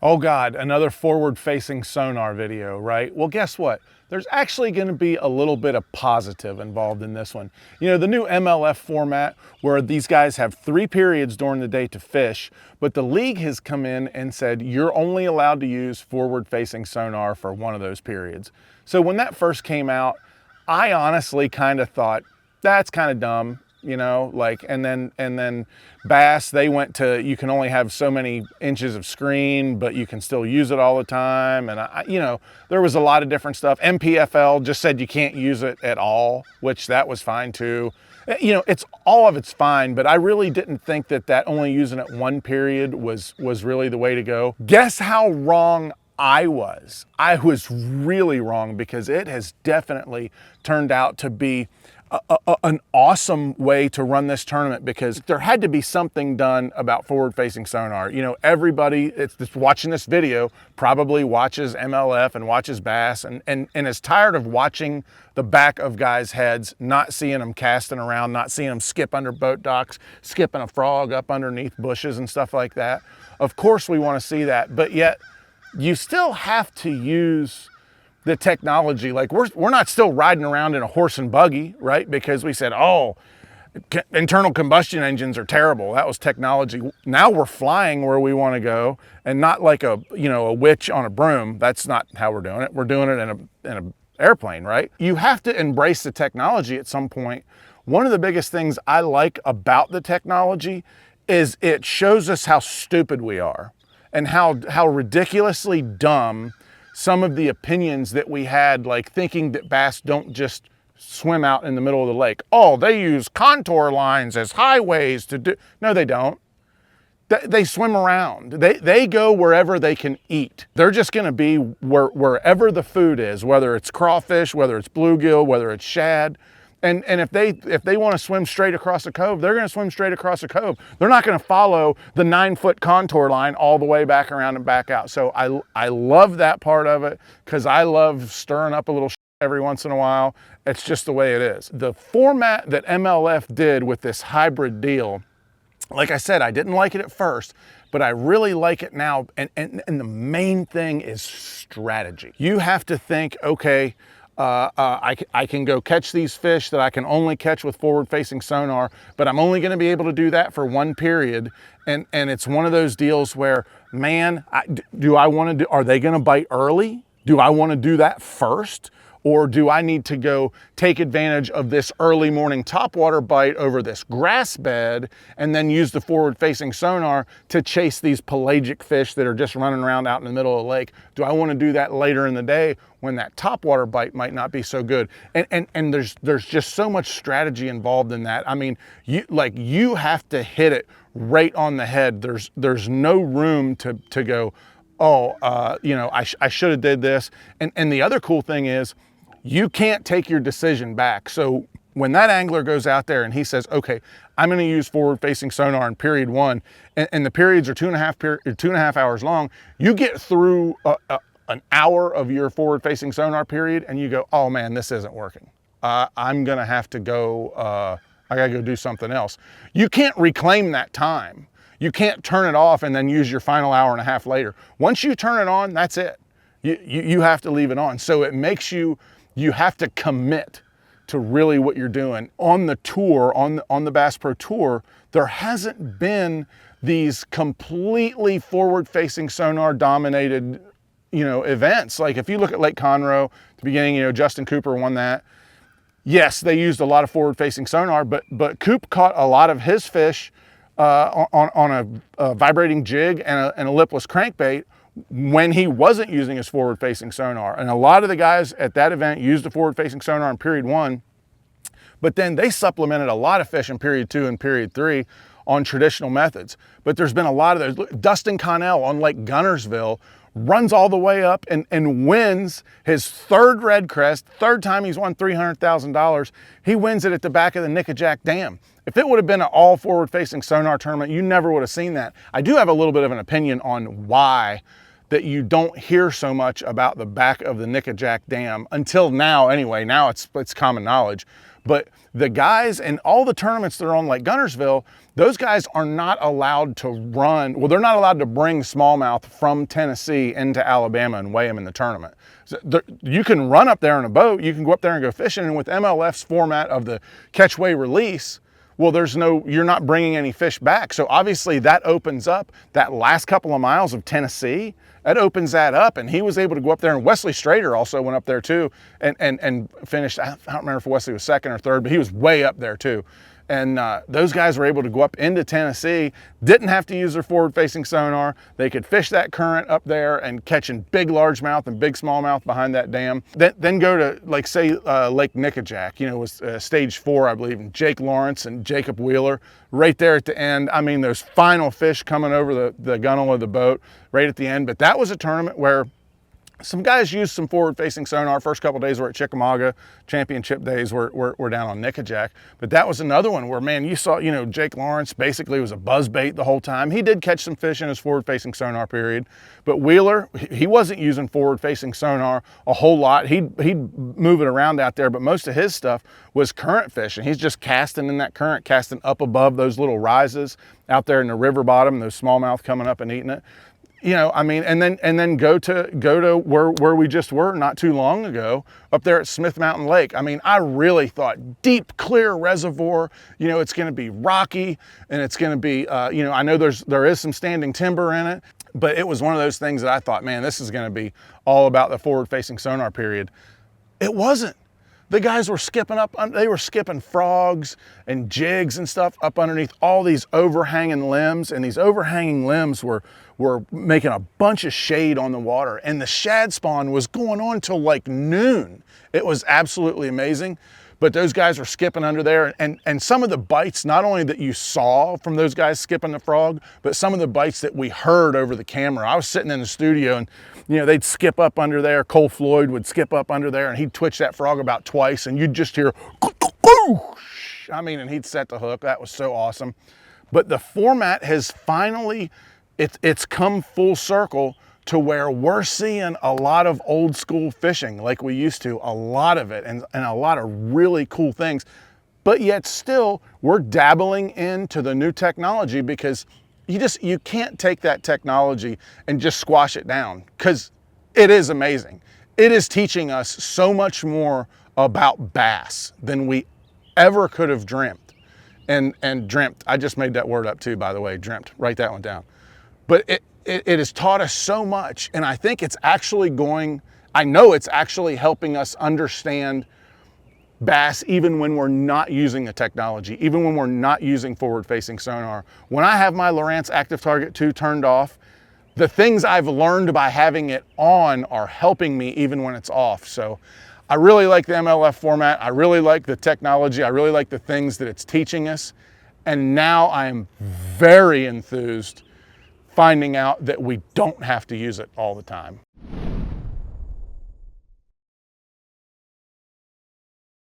Oh God, another forward-facing sonar video, right? Well, guess what? There's actually going to be a little bit of positive involved in this one. You know, the new MLF format where these guys have 3 periods during the day to fish, but the league has come in and said you're only allowed to use forward-facing sonar for one of those periods. So when that first came out, I honestly kind of thought, that's kind of dumb. You know, like, and then bass, they went to, you can only have so many inches of screen, but you can still use it all the time. And you know, there was a lot of different stuff. MPFL just said you can't use it at all, which that was fine too. You know, all of it's fine, but I really didn't think that only using it one period was really the way to go. Guess how wrong I was. I was really wrong, because it has definitely turned out to be an awesome way to run this tournament, because there had to be something done about forward-facing sonar. You know, everybody that's watching this video probably watches MLF and watches bass and is tired of watching the back of guys' heads, not seeing them casting around, not seeing them skip under boat docks, skipping a frog up underneath bushes and stuff like that. Of course we want to see that, but yet you still have to use the technology. Like, we're not still riding around in a horse and buggy, right? Because we said, oh, internal combustion engines are terrible. That was technology. Now we're flying where we want to go, and not like a witch on a broom. That's not how we're doing it. We're doing it in an airplane, right? You have to embrace the technology at some point. One of the biggest things I like about the technology is it shows us how stupid we are, and how ridiculously dumb some of the opinions that we had, like thinking that bass don't just swim out in the middle of the lake. Oh, they use contour lines as highways to do. No, they don't. They swim around. They go wherever they can eat. They're just going to be wherever the food is, whether it's crawfish, whether it's bluegill, whether it's shad. And if they want to swim straight across a cove, they're going to swim straight across a cove. They're not going to follow the 9-foot contour line all the way back around and back out. So I love that part of it, because I love stirring up a little every once in a while. It's just the way it is. The format that MLF did with this hybrid deal, like I said, I didn't like it at first, but I really like it now. And the main thing is strategy. You have to think, okay, I can go catch these fish that I can only catch with forward-facing sonar, but I'm only going to be able to do that for one period. And it's one of those deals where, man, do I want to do? Are they going to bite early? Do I want to do that first? Or do I need to go take advantage of this early morning topwater bite over this grass bed and then use the forward-facing sonar to chase these pelagic fish that are just running around out in the middle of the lake? Do I want to do that later in the day when that topwater bite might not be so good? And there's just so much strategy involved in that. I mean, you have to hit it right on the head. There's no room to go, oh, you know, I should have did this. And the other cool thing is, you can't take your decision back. So when that angler goes out there and he says, okay, I'm going to use forward-facing sonar in period 1, and the periods are 2.5 hours long, you get through an hour of your forward-facing sonar period and you go, oh man, this isn't working. I'm going to have to go, I got to go do something else. You can't reclaim that time. You can't turn it off and then use your final hour and a half later. Once you turn it on, that's it. You have to leave it on. So it makes you have to commit to really what you're doing. On the tour, on the Bass Pro Tour, there hasn't been these completely forward-facing sonar dominated, events. Like if you look at Lake Conroe at the beginning, Justin Cooper won that. Yes, they used a lot of forward-facing sonar, but Coop caught a lot of his fish on a vibrating jig and a lipless crankbait when he wasn't using his forward-facing sonar. And a lot of the guys at that event used the forward-facing sonar in period 1, but then they supplemented a lot of fish in period 2 and period 3 on traditional methods. But there's been a lot of those. Dustin Connell on Lake Gunnersville runs all the way up and wins his 3rd red crest, 3rd time he's won $300,000. He wins it at the back of the Nickajack Dam. If it would have been an all forward-facing sonar tournament, you never would have seen that. I do have a little bit of an opinion on why that you don't hear so much about the back of the Nickajack Dam until now anyway. Now it's common knowledge. But the guys in all the tournaments that are on Lake Guntersville, those guys are not allowed to run, well, they're not allowed to bring smallmouth from Tennessee into Alabama and weigh them in the tournament. So you can run up there in a boat, you can go up there and go fishing, and with MLF's format of the catch, weigh, release, well, you're not bringing any fish back. So obviously that opens up that last couple of miles of Tennessee. That opens that up, and he was able to go up there, and Wesley Strader also went up there too and finished. I don't remember if Wesley was second or third, but he was way up there too. And those guys were able to go up into Tennessee, didn't have to use their forward-facing sonar. They could fish that current up there and catching big largemouth and big smallmouth behind that dam. Then go to, like, say, Lake Nickajack, you know, was stage 4, I believe, and Jake Lawrence and Jacob Wheeler right there at the end. I mean, those final fish coming over the gunnel of the boat right at the end. But that was a tournament where some guys used some forward-facing sonar. First couple days were at Chickamauga. Championship days were down on Nickajack. But that was another one where, man, you saw, you know, Jake Lawrence basically was a buzzbait the whole time. He did catch some fish in his forward-facing sonar period. But Wheeler, he wasn't using forward-facing sonar a whole lot. He'd move it around out there, but most of his stuff was current fishing. He's just casting in that current, casting up above those little rises out there in the river bottom, those smallmouth coming up and eating it. You know, I mean, and then go to where we just were not too long ago, up there at Smith Mountain Lake. I mean, I really thought deep, clear reservoir. You know, it's going to be rocky, and it's going to be, you know, I know there is some standing timber in it, but it was one of those things that I thought, man, this is going to be all about the forward-facing sonar period. It wasn't. The guys were skipping up, they were skipping frogs and jigs and stuff up underneath all these overhanging limbs, and these overhanging limbs were making a bunch of shade on the water, and the shad spawn was going on till like noon. It was absolutely amazing. But those guys were skipping under there, and some of the bites, not only that you saw from those guys skipping the frog, but some of the bites that we heard over the camera. I was sitting in the studio, and you know, they'd skip up under there. Cole Floyd would skip up under there, and he'd twitch that frog about twice, and you'd just hear, I mean, and he'd set the hook. That was so awesome. But the format has finally, it's come full circle to where we're seeing a lot of old school fishing like we used to, a lot of it, and a lot of really cool things. But yet still, we're dabbling into the new technology, because you can't take that technology and just squash it down, because it is amazing. It is teaching us so much more about bass than we ever could have dreamt. And dreamt, I just made that word up too, by the way, dreamt, write that one down. But it has taught us so much, and I think it's actually I know it's actually helping us understand bass even when we're not using the technology, even when we're not using forward-facing sonar. When I have my Lowrance Active Target 2 turned off, the things I've learned by having it on are helping me even when it's off. So I really like the MLF format. I really like the technology. I really like the things that it's teaching us. And now I'm very enthused finding out that we don't have to use it all the time.